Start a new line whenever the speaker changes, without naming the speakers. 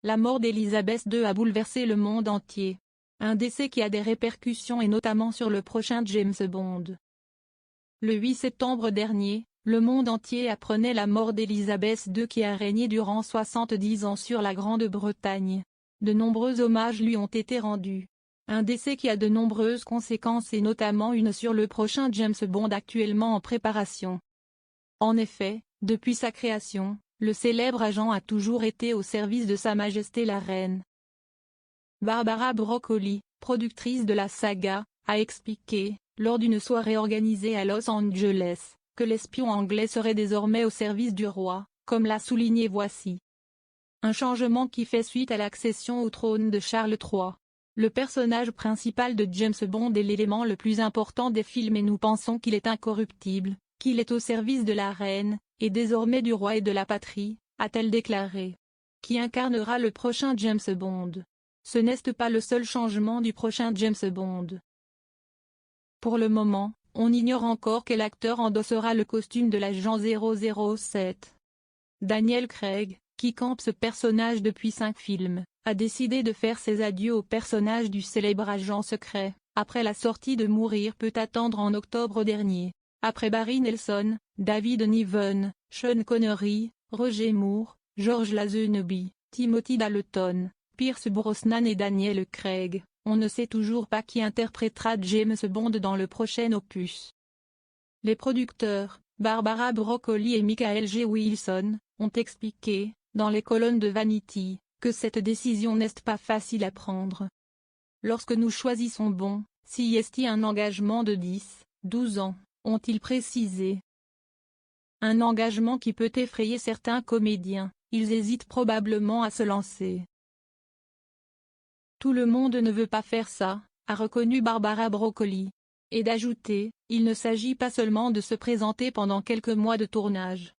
La mort d'Elizabeth II a bouleversé le monde entier. Un décès qui a des répercussions et notamment sur le prochain James Bond. Le 8 septembre dernier, le monde entier apprenait la mort d'Elizabeth II qui a régné durant 70 ans sur la Grande-Bretagne. De nombreux hommages lui ont été rendus. Un décès qui a de nombreuses conséquences et notamment une sur le prochain James Bond actuellement en préparation. En effet, depuis sa création, le célèbre agent a toujours été au service de Sa Majesté la Reine. Barbara Broccoli, productrice de la saga, a expliqué, lors d'une soirée organisée à Los Angeles, que l'espion anglais serait désormais au service du roi, comme l'a souligné Voici. Un changement qui fait suite à l'accession au trône de Charles III. Le personnage principal de James Bond est l'élément le plus important des films et nous pensons qu'il est incorruptible, qu'il est au service de la reine, et désormais du roi et de la patrie, a-t-elle déclaré. Qui incarnera le prochain James Bond? Ce n'est pas le seul changement du prochain James Bond. Pour le moment, on ignore encore quel acteur endossera le costume de l'agent 007. Daniel Craig, qui campe ce personnage depuis 5 films, a décidé de faire ses adieux au personnage du célèbre agent secret, après la sortie de Mourir peut attendre en octobre dernier. Après Barry Nelson, David Niven, Sean Connery, Roger Moore, George Lazenby, Timothy Dalton, Pierce Brosnan et Daniel Craig, on ne sait toujours pas qui interprétera James Bond dans le prochain opus. Les producteurs, Barbara Broccoli et Michael G. Wilson, ont expliqué, dans les colonnes de Vanity, que cette décision n'est pas facile à prendre. Lorsque nous choisissons Bond, si est un engagement de 10, 12 ans, ont-ils précisé. Un engagement qui peut effrayer certains comédiens, ils hésitent probablement à se lancer. Tout le monde ne veut pas faire ça, a reconnu Barbara Broccoli. Et d'ajouter, il ne s'agit pas seulement de se présenter pendant quelques mois de tournage.